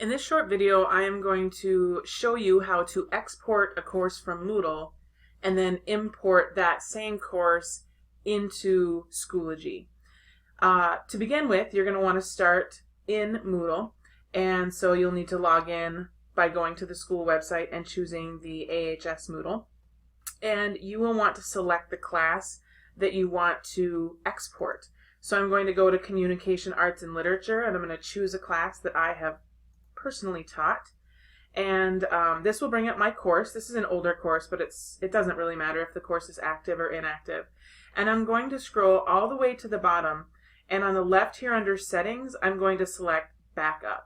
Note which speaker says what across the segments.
Speaker 1: In this short video, I am going to show you how to export a course from Moodle and then import that same course into Schoology. To begin with, you're going to want to start in Moodle, and so you'll need to log in by going to the school website and choosing the AHS Moodle. And you will want to select the class that you want to export. So I'm going to go to Communication Arts and Literature, and I'm going to choose a class that I have personally taught. And this will bring up my course. This is an older course, but it doesn't really matter if the course is active or inactive. And I'm going to scroll all the way to the bottom, and on the left here under Settings, I'm going to select Backup.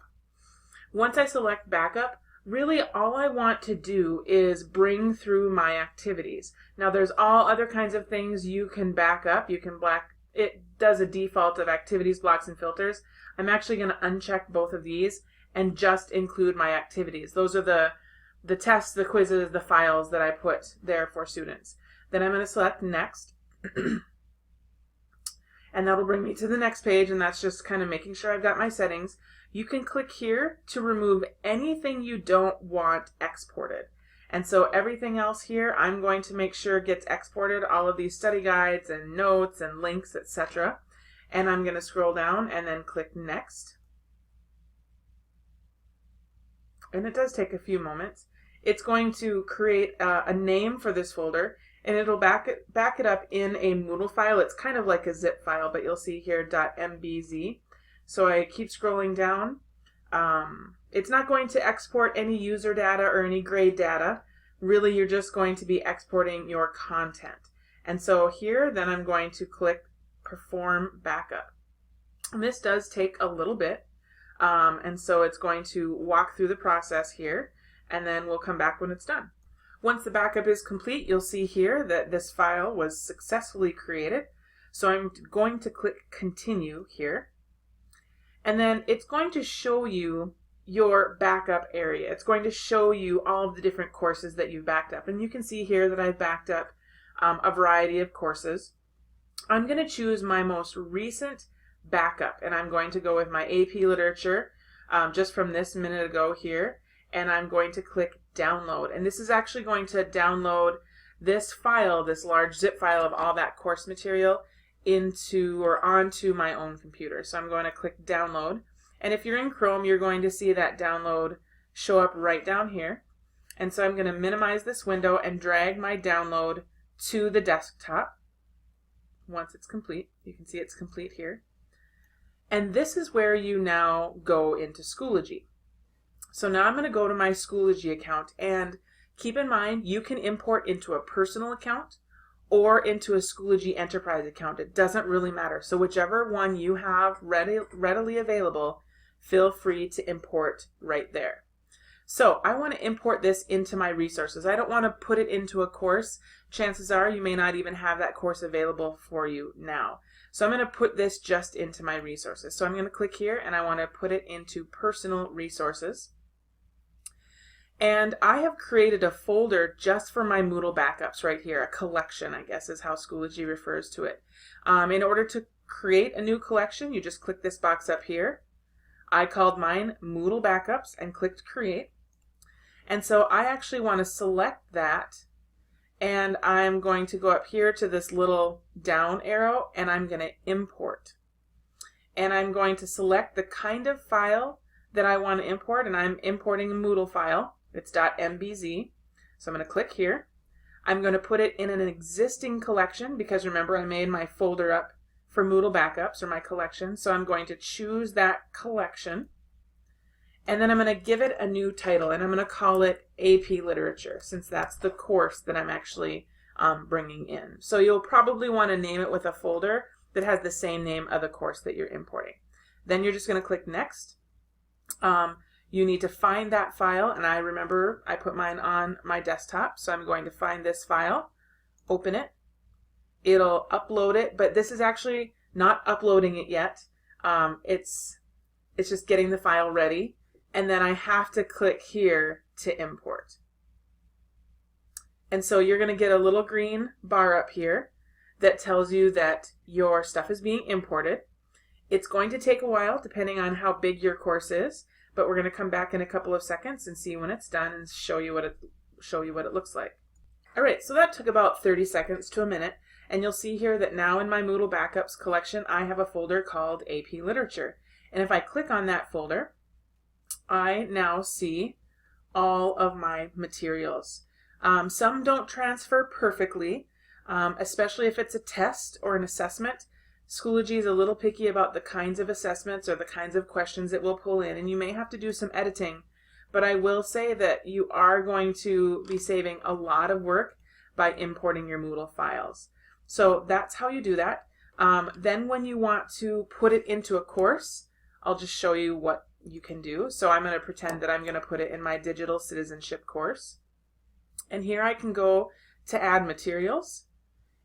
Speaker 1: Once I select Backup, really all I want to do is bring through my activities. Now there's all other kinds of things you can back up. It does a default of activities, blocks, and filters. I'm actually going to uncheck both of these and just include my activities. Those are the tests, the quizzes, the files that I put there for students. Then I'm going to select Next. And that'll bring me to the next page, and that's just kind of making sure I've got my settings. You can click here to remove anything you don't want exported. And so everything else here, I'm going to make sure gets exported, all of these study guides and notes and links, etc. And I'm going to scroll down and then click Next. And it does take a few moments. It's going to create a name for this folder, and it'll back it up in a Moodle file. It's kind of like a zip file, but you'll see here .mbz. So I keep scrolling down. It's not going to export any user data or any grade data. Really, you're just going to be exporting your content. And so here, then I'm going to click Perform Backup. And this does take a little bit. And so it's going to walk through the process here, and then we'll come back when it's done. Once the backup is complete, you'll see here that this file was successfully created. So I'm going to click Continue here. And then it's going to show you your backup area. It's going to show you all of the different courses that you've backed up. And you can see here that I've backed up a variety of courses. I'm going to choose my most recent backup, and I'm going to go with my AP Literature just from this minute ago here, and I'm going to click Download. And this is actually going to download this file, this large zip file of all that course material into or onto my own computer. So I'm going to click Download, and if you're in Chrome, you're going to see that download show up right down here. And so I'm going to minimize this window and drag my download to the desktop. Once it's complete, you can see it's complete here. And this is where you now go into Schoology. So now I'm going to go to my Schoology account, and keep in mind you can import into a personal account or into a Schoology Enterprise account. It doesn't really matter. So whichever one you have readily available, feel free to import right there. So I want to import this into my resources. I don't want to put it into a course. Chances are you may not even have that course available for you now. So I'm going to put this just into my resources. So I'm going to click here, and I want to put it into Personal Resources. And I have created a folder just for my Moodle backups right here. A collection, I guess, is how Schoology refers to it. In order to create a new collection, you just click this box up here. I called mine Moodle Backups and clicked Create. And so I actually want to select that, and I'm going to go up here to this little down arrow, and I'm going to import. And I'm going to select the kind of file that I want to import, and I'm importing a Moodle file. It's .mbz. So I'm going to click here. I'm going to put it in an existing collection because remember I made my folder up for Moodle backups, or my collection. So I'm going to choose that collection. And then I'm going to give it a new title, and I'm going to call it AP Literature, since that's the course that I'm actually bringing in. So you'll probably want to name it with a folder that has the same name of the course that you're importing. Then you're just going to click Next. You need to find that file, and I remember I put mine on my desktop, so I'm going to find this file, open it. It'll upload it, but this is actually not uploading it yet. It's just getting the file ready. And then I have to click here to import. And so you're going to get a little green bar up here that tells you that your stuff is being imported. It's going to take a while depending on how big your course is, but we're going to come back in a couple of seconds and see when it's done and show you what it looks like. All right, so that took about 30 seconds to a minute, and you'll see here that now in my Moodle Backups collection, I have a folder called AP Literature. And if I click on that folder, I now see all of my materials. Some don't transfer perfectly, especially if it's a test or an assessment. Schoology is a little picky about the kinds of assessments or the kinds of questions it will pull in, and you may have to do some editing. But I will say that you are going to be saving a lot of work by importing your Moodle files. So that's how you do that. Then when you want to put it into a course, I'll just show you what you can do. So I'm going to pretend that I'm going to put it in my digital citizenship course. And here I can go to add materials.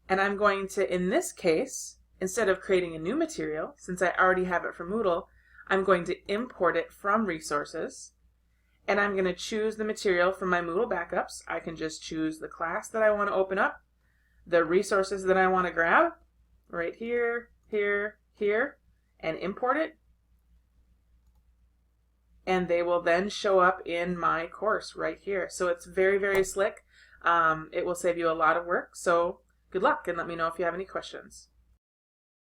Speaker 1: And I'm going to, in this case, instead of creating a new material, since I already have it from Moodle, I'm going to import it from resources. And I'm going to choose the material from my Moodle backups. I can just choose the class that I want to open up, the resources that I want to grab, right here, here, here, and import it. And they will then show up in my course right here. So it's very, very slick. It will save you a lot of work. So good luck, and let me know if you have any questions.